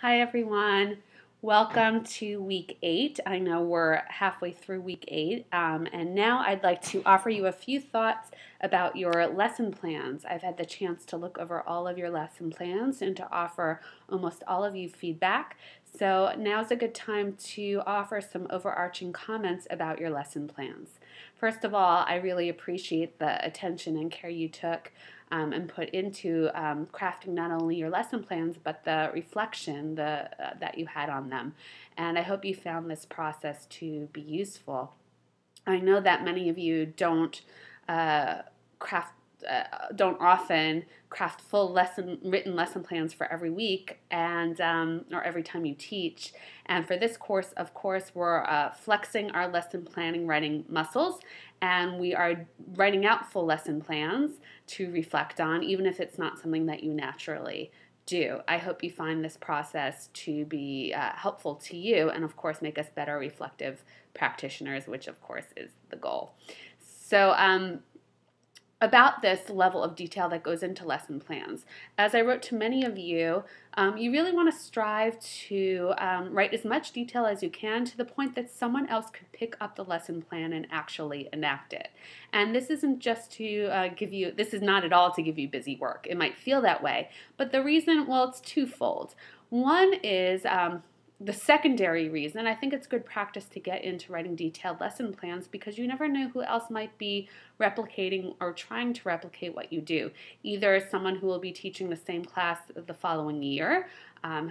Hi everyone. Welcome to week 8. I know we're halfway through week 8, and now I'd like to offer you a few thoughts about your lesson plans. I've had the chance to look over all of your lesson plans and to offer almost all of you feedback. So now's a good time to offer some overarching comments about your lesson plans. First of all, I really appreciate the attention and care you took and put into crafting not only your lesson plans but the reflection that you had on them. And I hope you found this process to be useful. I know that many of you don't uh, craft don't often craft full written lesson plans for every week and or every time you teach. And for this course, of course, we're flexing our lesson planning writing muscles, and we are writing out full lesson plans to reflect on, even if it's not something that you naturally do. I hope you find this process to be helpful to you and, of course, make us better reflective practitioners, which, of course, is the goal. So, about this level of detail that goes into lesson plans. As I wrote to many of you, you really want to strive to write as much detail as you can to the point that someone else could pick up the lesson plan and actually enact it. And this isn't just to this is not at all to give you busy work. It might feel that way, but the reason, well, it's twofold. One is the secondary reason, I think it's good practice to get into writing detailed lesson plans because you never know who else might be replicating or trying to replicate what you do. Either someone who will be teaching the same class the following year,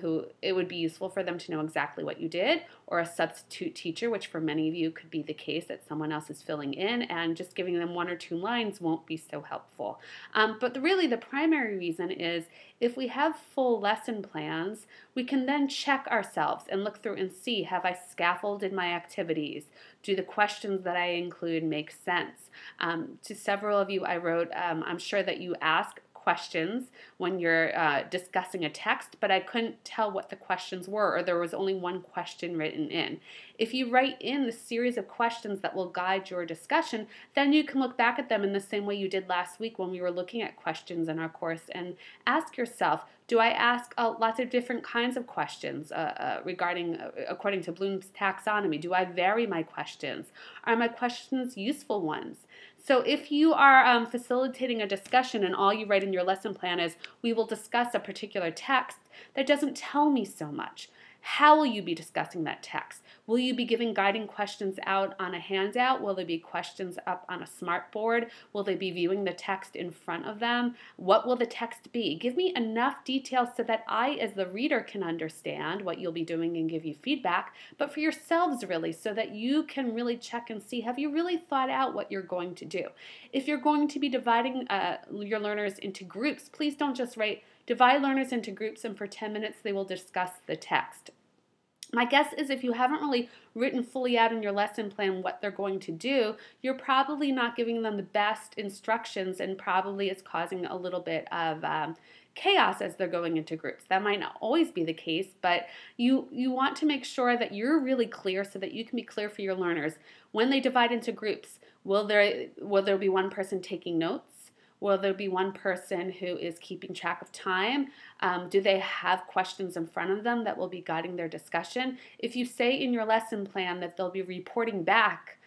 who it would be useful for them to know exactly what you did, or a substitute teacher, which for many of you could be the case that someone else is filling in, and just giving them 1 or 2 lines won't be so helpful. But really the primary reason is if we have full lesson plans, we can then check ourselves and look through and see, have I scaffolded my activities? Do the questions that I include make sense? To several of you I wrote, I'm sure that you ask questions when you're discussing a text, but I couldn't tell what the questions were, or there was only one question written in. If you write in the series of questions that will guide your discussion, then you can look back at them in the same way you did last week when we were looking at questions in our course and ask yourself, do I ask lots of different kinds of questions according to Bloom's taxonomy? Do I vary my questions? Are my questions useful ones? So if you are facilitating a discussion and all you write in your lesson plan is, we will discuss a particular text, that doesn't tell me so much. How will you be discussing that text? Will you be giving guiding questions out on a handout? Will there be questions up on a smartboard? Will they be viewing the text in front of them? What will the text be? Give me enough details so that I, as the reader, can understand what you'll be doing and give you feedback, but for yourselves really, so that you can really check and see, have you really thought out what you're going to do? If you're going to be dividing your learners into groups, please don't just write, divide learners into groups and for 10 minutes they will discuss the text. My guess is if you haven't really written fully out in your lesson plan what they're going to do, you're probably not giving them the best instructions and probably it's causing a little bit of chaos as they're going into groups. That might not always be the case, but you want to make sure that you're really clear so that you can be clear for your learners. When they divide into groups, will there be one person taking notes? Will there be one person who is keeping track of time? Do they have questions in front of them that will be guiding their discussion? If you say in your lesson plan that they'll be reporting back,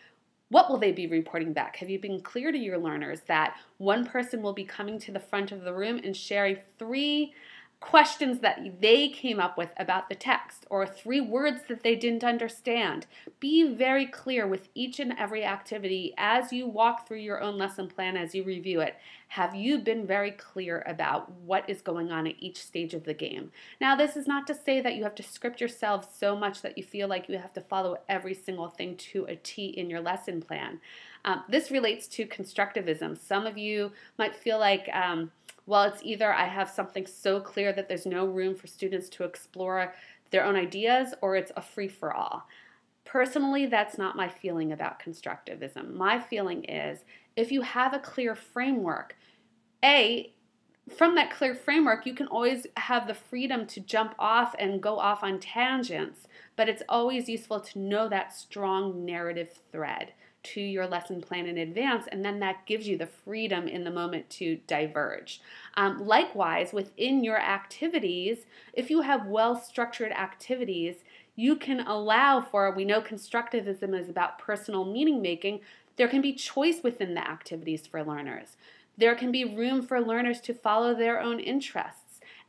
what will they be reporting back? Have you been clear to your learners that one person will be coming to the front of the room and sharing 3 questions that they came up with about the text or 3 words that they didn't understand? Be very clear with each and every activity as you walk through your own lesson plan, as you review it. Have you been very clear about what is going on at each stage of the game? Now, this is not to say that you have to script yourself so much that you feel like you have to follow every single thing to a T in your lesson plan. This relates to constructivism. Some of you might feel like, well, it's either I have something so clear that there's no room for students to explore their own ideas, or it's a free-for-all. Personally, that's not my feeling about constructivism. My feeling is if you have a clear framework, from that clear framework, you can always have the freedom to jump off and go off on tangents, but it's always useful to know that strong narrative thread. to your lesson plan in advance, and then that gives you the freedom in the moment to diverge. Likewise, within your activities, if you have well-structured activities, you can allow for, we know constructivism is about personal meaning making, there can be choice within the activities for learners. There can be room for learners to follow their own interests.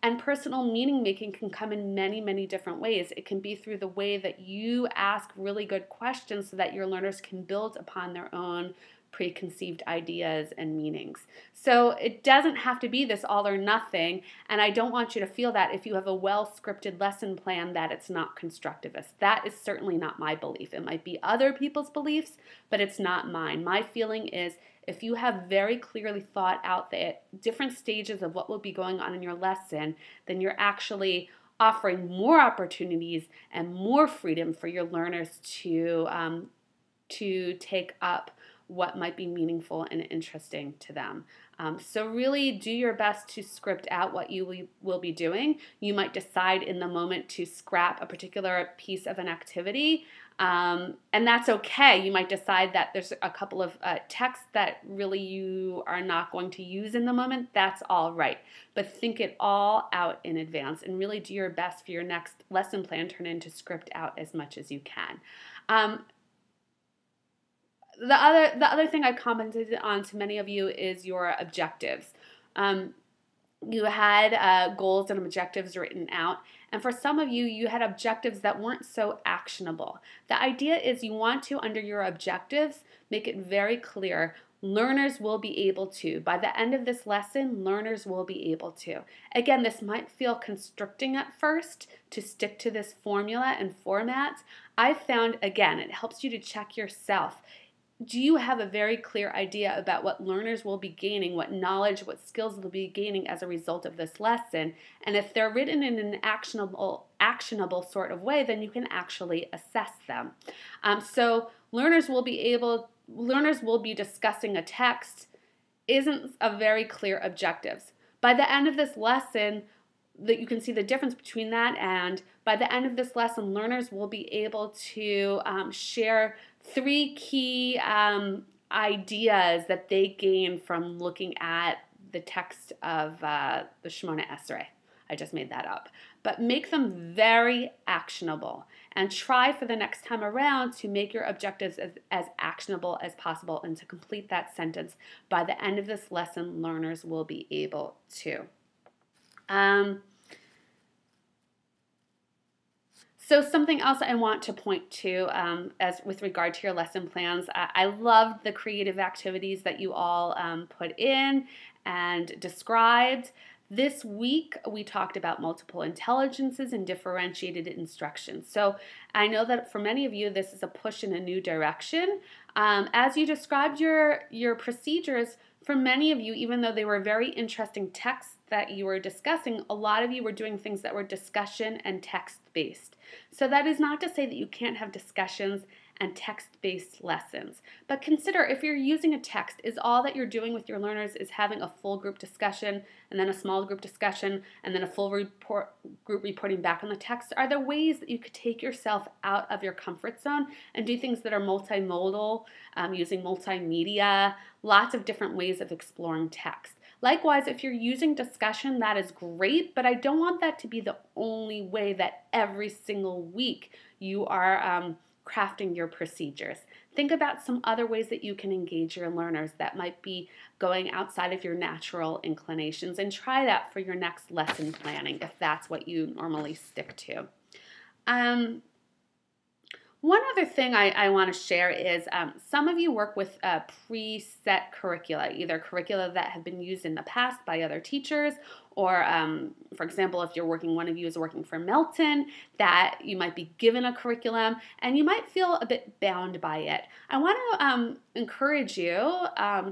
And personal meaning making can come in many, many different ways. It can be through the way that you ask really good questions so that your learners can build upon their own preconceived ideas and meanings. So it doesn't have to be this all or nothing, and I don't want you to feel that if you have a well-scripted lesson plan that it's not constructivist. That is certainly not my belief. It might be other people's beliefs, but it's not mine. My feeling is if you have very clearly thought out the different stages of what will be going on in your lesson, then you're actually offering more opportunities and more freedom for your learners to take up what might be meaningful and interesting to them. So really do your best to script out what you will be doing. You might decide in the moment to scrap a particular piece of an activity, and that's okay. You might decide that there's a couple of texts that really you are not going to use in the moment. That's all right. But think it all out in advance and really do your best for your next lesson plan. Turn into script out as much as you can. The other thing I commented on to many of you is your objectives. You had goals and objectives written out, and for some of you, you had objectives that weren't so actionable. The idea is you want to, under your objectives, make it very clear learners will be able to. By the end of this lesson, learners will be able to. Again, this might feel constricting at first to stick to this formula and format. I've found, again, it helps you to check yourself. Do you have a very clear idea about what learners will be gaining, what knowledge, what skills they'll be gaining as a result of this lesson? And if they're written in an actionable sort of way, then you can actually assess them. So learners will be discussing a text isn't a very clear objectives. By the end of this lesson, that you can see the difference between that, and by the end of this lesson, learners will be able to share 3 key ideas that they gain from looking at the text of the Shemona Esrei. I just made that up. But make them very actionable and try for the next time around to make your objectives as actionable as possible and to complete that sentence. By the end of this lesson, learners will be able to. So something else I want to point to as with regard to your lesson plans, I love the creative activities that you all put in and described. This week, we talked about multiple intelligences and differentiated instruction. So I know that for many of you, this is a push in a new direction. As you described your procedures, for many of you, even though they were very interesting texts that you were discussing, a lot of you were doing things that were discussion and text-based. So that is not to say that you can't have discussions and text-based lessons. But consider if you're using a text, is all that you're doing with your learners is having a full group discussion and then a small group discussion and then a full group reporting back on the text? Are there ways that you could take yourself out of your comfort zone and do things that are multimodal, using multimedia, lots of different ways of exploring text? Likewise, if you're using discussion, that is great, but I don't want that to be the only way that every single week you are crafting your procedures. Think about some other ways that you can engage your learners that might be going outside of your natural inclinations, and try that for your next lesson planning if that's what you normally stick to. One other thing I want to share is some of you work with preset curricula, either curricula that have been used in the past by other teachers, or for example, if one of you is working for Milton, that you might be given a curriculum and you might feel a bit bound by it. I want to encourage you,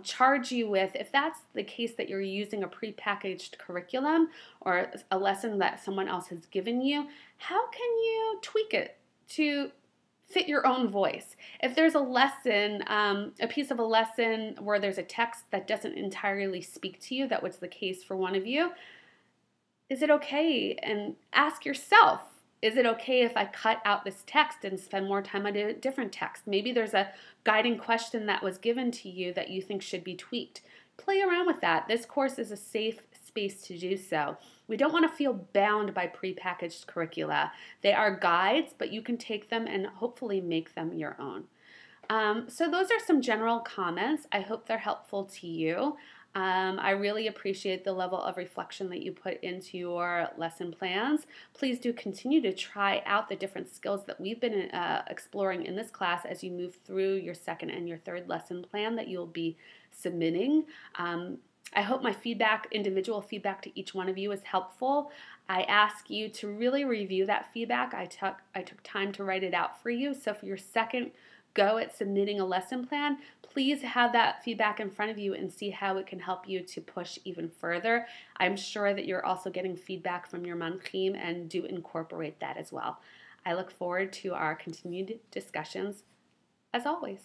charge you with, if that's the case that you're using a prepackaged curriculum or a lesson that someone else has given you, how can you tweak it to fit your own voice? If there's a lesson, a piece of a lesson where there's a text that doesn't entirely speak to you, that was the case for one of you, is it okay? And ask yourself, Is it okay if I cut out this text and spend more time on a different text? Maybe there's a guiding question that was given to you that you think should be tweaked. Play around with that. This course is a safe space to do so. We don't want to feel bound by prepackaged curricula. They are guides, but you can take them and hopefully make them your own. So those are some general comments. I hope they're helpful to you. I really appreciate the level of reflection that you put into your lesson plans. Please do continue to try out the different skills that we've been exploring in this class as you move through your second and your third lesson plan that you'll be submitting. I hope my individual feedback to each one of you is helpful. I ask you to really review that feedback. I took time to write it out for you. So for your second go at submitting a lesson plan, please have that feedback in front of you and see how it can help you to push even further. I'm sure that you're also getting feedback from your manchim, and do incorporate that as well. I look forward to our continued discussions as always.